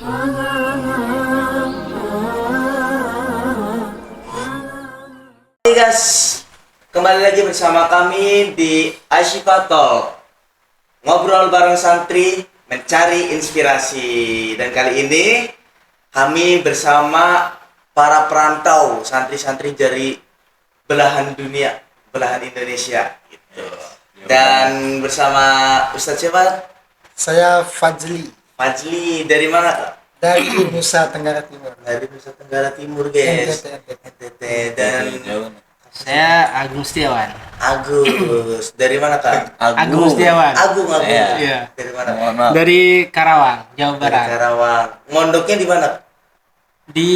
Hai guys, kembali lagi bersama kami di Ashifa Talk. Ngobrol bareng santri, mencari inspirasi. Dan kali ini kami bersama para perantau, santri-santri dari belahan dunia, belahan Indonesia gitu. Dan bersama Ustadz siapa? Saya Fajli Fajli, dari mana Kak? dari Nusa Tenggara Timur. Dari Nusa Tenggara Timur guys. NTT. Dan Saya Agung Setiawan. Agus, dari mana Kak? Agung Setiawan. Agung. Iya. Dari mana? Dari Karawang, Jawa Dari Barat. Karawang. Mondoknya di mana? Di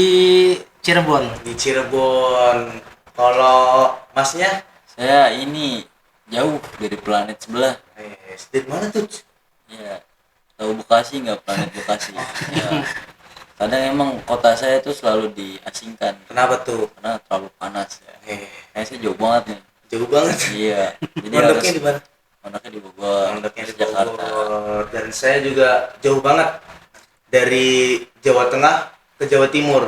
Cirebon. Di Cirebon. Kalau masnya? Saya ini jauh dari planet sebelah. Dari mana tuh? Ya, tahu Bekasi nggak, planet Bekasi? Ya, kadang emang kota saya tuh selalu diasingkan Kenapa tuh? karena terlalu panas ya. Kayak saya jauh banget nih. Jauh banget. Iya. Jadi Mondoknya di mana? Mondoknya di Bogor. Mondoknya di Jakarta. Bogor. Dan saya juga jauh banget dari Jawa Tengah ke Jawa Timur.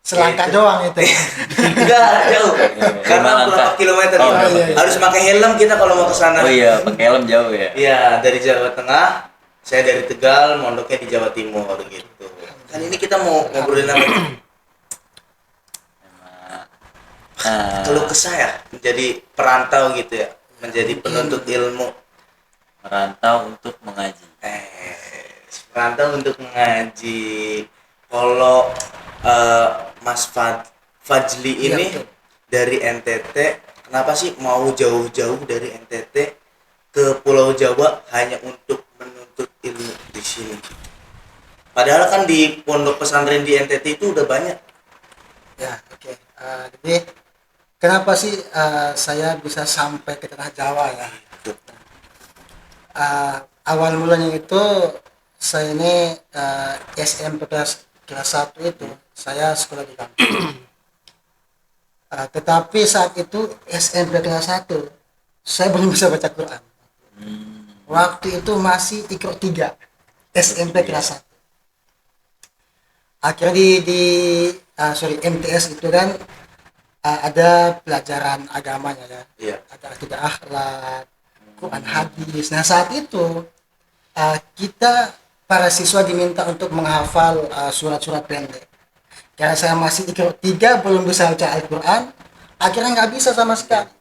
Selangkah doang itu. Enggak jauh. Karena Lima berapa langkah. kilometer? Oh, iya. Harus pakai helm kita kalau mau ke sana. Oh iya, pakai helm jauh ya. Iya, dari Jawa Tengah, saya dari Tegal, mondoknya di Jawa Timur gitu. Kan ini kita mau ngobrolin apa nih? Nah, Keluh kesah ya, menjadi perantau gitu ya, menjadi penuntut ilmu. merantau untuk mengaji. Perantau untuk mengaji. Kalau Mas Fajli ini Iya, betul. dari NTT, kenapa sih mau jauh-jauh dari NTT ke Pulau Jawa hanya untuk menuntut ilmu di sini? Padahal kan di pondok pesantren di NTT itu udah banyak. Ya, oke. Jadi kenapa sih saya bisa sampai ke tanah Jawa ya? Tuh. Awal mulanya itu saya ini SMP kelas 1 itu saya sekolah di kampung. Tetapi saat itu SMP kelas 1 saya belum bisa baca Quran. Waktu itu masih Iqra 3 SMP kelas 1. Akhirnya di MTS itu kan ada pelajaran agamanya ya. Iya. Ada akidah akhlak, Quran hadis. Nah saat itu kita para siswa diminta untuk menghafal surat-surat pendek. Karena saya masih Iqra 3 belum bisa baca Al-Quran, akhirnya nggak bisa sama sekali.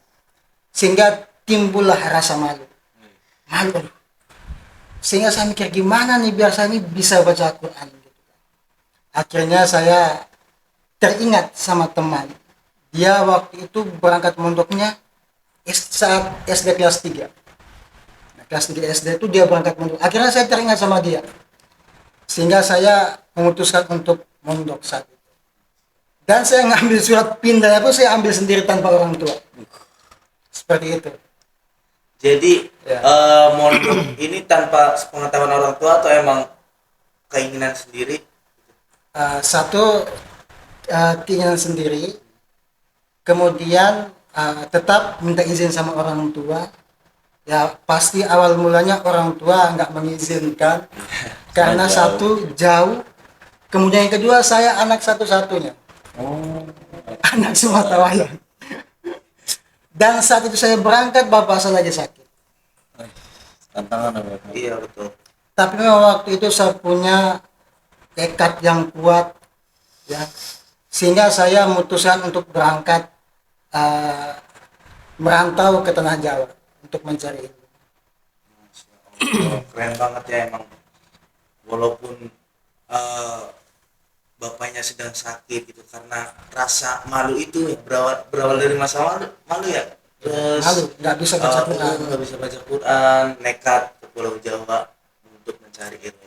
Sehingga timbullah rasa malu. Malu. Sehingga saya mikir gimana nih biar saya ini bisa baca Al-Quran. Akhirnya saya teringat sama teman. Dia waktu itu berangkat mondoknya saat SD kelas 3. Nah, kelas 3 SD itu dia berangkat mondok. Akhirnya saya teringat sama dia. Sehingga saya memutuskan untuk mondok saat itu. Dan saya ngambil surat pindahnya pun saya ambil sendiri tanpa orang tua. Seperti itu. Jadi Ya. mondok ini tanpa pengetahuan orang tua atau emang keinginan sendiri? Satu keinginan sendiri, kemudian tetap minta izin sama orang tua. Ya pasti awal mulanya orang tua nggak mengizinkan karena satu jauh, kemudian yang kedua saya anak satu-satunya, anak sematawayang. Dan saat itu saya berangkat bapak saya lagi sakit. Tantangan apa? Iya betul. Tapi memang waktu itu saya punya tekad yang kuat ya, sehingga saya memutuskan untuk berangkat merantau ke tanah Jawa untuk mencari ilmu. Keren banget ya emang. Walaupun bapaknya sedang sakit gitu, karena rasa malu itu ya, berawal dari masa malu ya. Terus Malu nggak bisa baca Quran. nggak bisa baca Quran, nekat ke Pulau Jawa untuk mencari ilmu.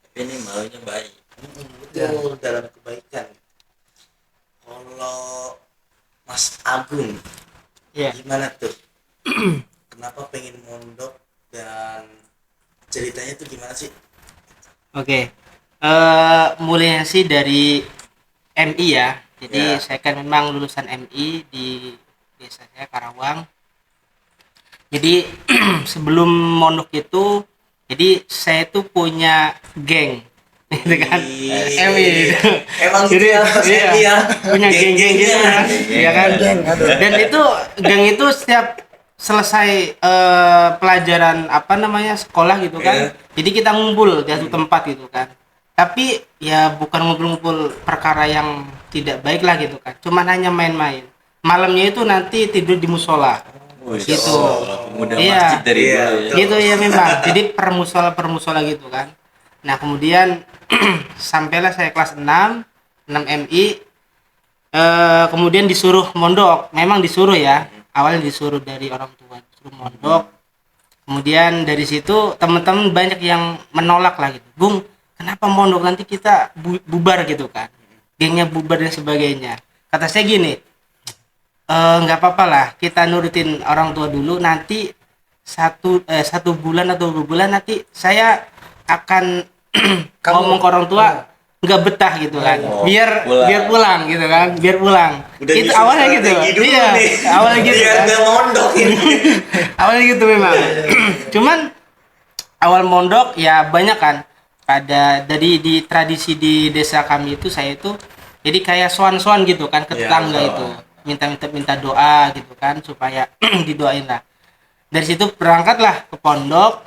Tapi ini malunya baik. Betul, dalam kebaikan. Kalau Mas Agung, Iya. gimana tuh? Kenapa pengen mondok dan ceritanya tuh gimana sih? Oke. Mulainya sih dari MI ya. Jadi Ya. saya kan memang lulusan MI di desa saya Karawang. Jadi sebelum mondok itu, jadi saya tuh punya geng gitu kan. Ih. MI itu. Emang gitu Jadi, ya Mas iya, Edi ya. punya geng-geng gitu kan. Iya kan. Geng, aduh. Dan itu geng itu setiap selesai pelajaran apa namanya sekolah gitu kan. Jadi kita ngumpul di satu tempat gitu kan. Tapi ya bukan ngumpul-ngumpul perkara yang tidak baik lah gitu kan. Cuman hanya main-main. Malamnya itu nanti tidur di musola. Wih, Gitu. Pemuda Iya. masjid dari Iya, dulu ya. betul. Gitu ya memang. Jadi permusola gitu kan. Nah, kemudian sampailah saya kelas 6 MI. Kemudian disuruh mondok. Memang disuruh ya. Awalnya disuruh dari orang tua, disuruh mondok. Kemudian dari situ teman-teman banyak yang menolak lah gitu. Bung, kenapa mondok, nanti kita bubar gitu kan. Gengnya bubar dan sebagainya. Kata saya gini, nggak apa-apa lah, kita nurutin orang tua dulu, nanti satu bulan atau 2 bulan nanti saya akan ngomong ke orang tua nggak betah gitu kan, Oh, biar pulang. biar pulang gitu kan, biar pulang. Udah Itu nyusun awalnya gitu, strategi dulu iya nih. awalnya gitu Biar kan. nggak mondok ini. Awalnya gitu memang. Cuman awal mondok ya banyak kan, pada dari di tradisi di desa kami itu, saya itu jadi kayak soan-soan gitu kan ke Iya, tetangga soan. itu, minta doa gitu kan supaya didoain lah. Dari situ berangkatlah ke pondok.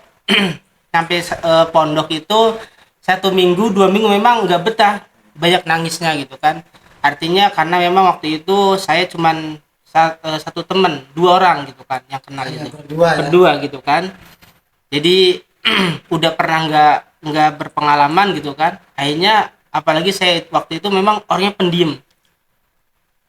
Sampai pondok itu 1 minggu 2 minggu memang nggak betah, banyak nangisnya gitu kan. Artinya karena memang waktu itu saya cuman satu temen, 2 orang gitu kan yang kenal Hanya itu, berdua ya. berdua gitu kan. Jadi udah pernah nggak berpengalaman gitu kan. Akhirnya apalagi saya waktu itu memang orangnya pendiam,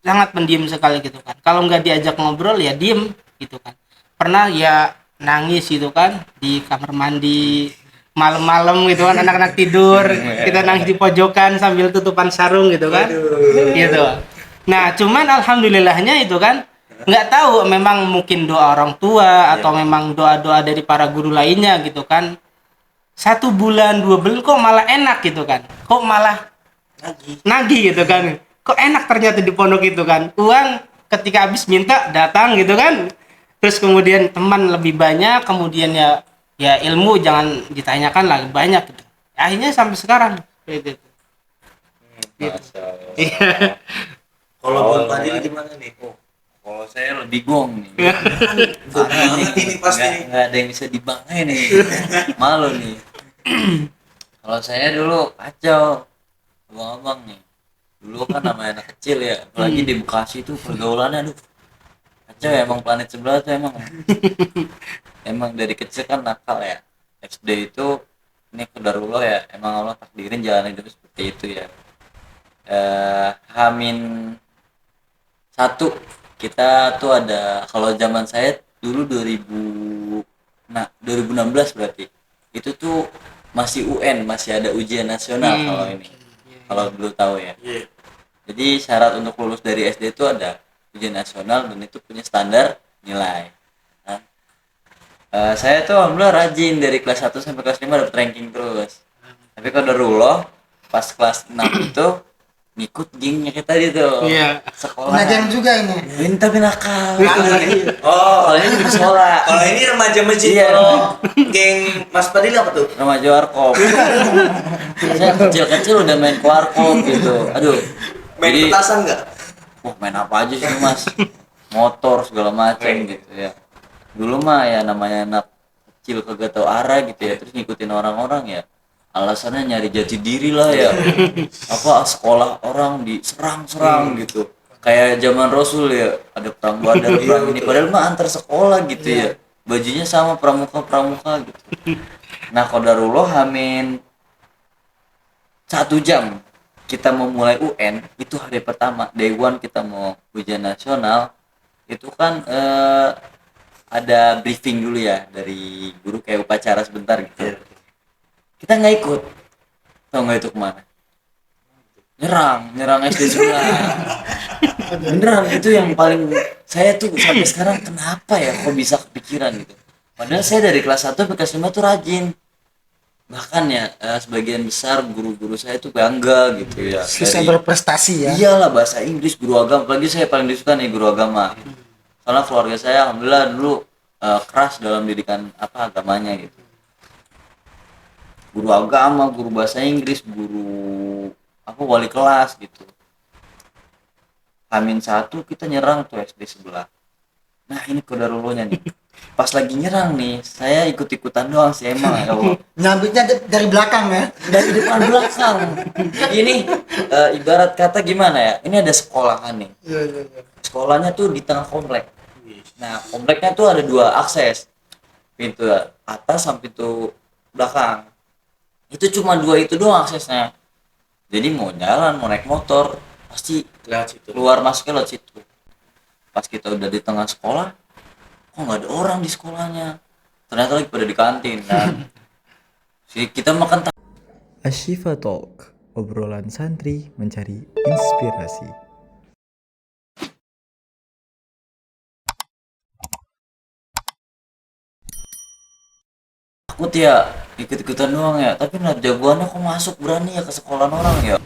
sangat pendiam sekali gitu kan. Kalau nggak diajak ngobrol ya diem gitu kan. Pernah ya nangis gitu kan di kamar mandi malam-malam gitu kan, anak-anak tidur, kita nangis di pojokan sambil tutupan sarung gitu kan. Gitu. Nah, cuman alhamdulillahnya itu kan nggak tahu, memang mungkin doa orang tua atau memang doa-doa dari para guru lainnya gitu kan. 1 bulan 2 bulan kok malah enak gitu kan, kok malah nagih gitu kan, kok enak ternyata di pondok itu kan. Uang ketika habis minta datang gitu kan, terus kemudian teman lebih banyak, kemudian ya ilmu jangan ditanyakan lagi, banyak gitu. Akhirnya sampai sekarang gitu. Masya Allah. Iya. Kalau Oh, Bung Fadil kemarin. gimana nih? Kalau saya lebih gong nih. Gong banget ini pasti. Nggak ada yang bisa dibanggain nih. Malu nih. Kalau saya dulu kacau, abang-abang nih. Dulu kan namanya anak kecil ya, apalagi di Bekasi tuh pergaulannya aduh kacau ya, emang planet sebelah tuh emang dari kecil kan nakal ya. SD itu ini qadarullah ya, emang Allah takdirin jalan hidup seperti itu ya. H-1 kita tuh ada, kalau zaman saya dulu 2016 berarti itu tuh masih UN, masih ada ujian nasional kalau ini, kalau dulu tahu ya. Iya. Jadi syarat untuk lulus dari SD itu ada ujian nasional dan itu punya standar nilai. Nah, saya tuh alhamdulillah rajin dari kelas 1 sampai kelas 5 dapet ranking terus. Tapi qadarullah pas kelas 6 itu ngikut gengnya kita gitu. Iya. Sekolah. Punya geng juga ini. Ini tapi nakal. Oh, Kalau ini di sekolah. kalau ini remaja masjid. Iya. Kalau geng Mas Fadil apa tuh? Remaja warkop. Saya kecil-kecil udah main ke warkop gitu. Aduh. Main Jadi, petasan nggak? wah main apa aja sih mas, motor segala macam gitu ya. Dulu mah ya namanya anak kecil kagak tahu arah gitu ya, terus ngikutin orang-orang ya, alasannya nyari jati diri lah ya. Apa sekolah orang diserang-serang gitu, kayak zaman Rasul ya, ada perang Badar, perang ini, padahal mah antar sekolah gitu ya, bajunya sama pramuka gitu. Nah qadarullah Hamin 1 jam kita mau mulai UN, itu hari pertama day one kita mau ujian nasional, itu kan ada briefing dulu ya dari guru, kayak upacara sebentar gitu. Kita nggak ikut, tau nggak itu kemana? Nyerang SD sebelah. Beneran, itu yang paling saya tuh sampai sekarang kenapa ya kok bisa kepikiran gitu. Padahal saya dari kelas 1 sampai kelas 5 tuh rajin. Bahkan ya sebagian besar guru-guru saya tuh bangga gitu ya. Bisa Dari- berprestasi ya. Iyalah, bahasa Inggris, guru agama, apalagi saya paling disuka nih guru agama. Soalnya keluarga saya alhamdulillah dulu keras dalam didikan agamanya gitu. guru agama, guru bahasa Inggris, guru apa wali kelas gitu. Hamin satu kita nyerang tuh SD sebelah. Nah ini kodarullahnya nih. Pas lagi nyerang nih, saya ikut-ikutan doang sih emang ya Allah. Nyambutnya dari belakang ya. Dari depan belakang. Ini ibarat kata gimana ya? Ini ada sekolahan nih. Iya, iya, iya. Sekolahnya tuh di tengah komplek. Nah kompleknya tuh ada dua akses. Pintu atas sama pintu belakang. Itu cuma dua itu doang aksesnya. Jadi mau jalan, mau naik motor, pasti Lewat situ. keluar masuknya lewat situ. Pas kita udah di tengah sekolah, kok nggak ada orang di sekolahnya. Ternyata lagi pada di kantin kan. Kita makan Ashifa Talk, obrolan santri mencari inspirasi. takut ya ikut-ikutan doang ya. Tapi nah jagoannya kok masuk berani ya ke sekolah orang ya.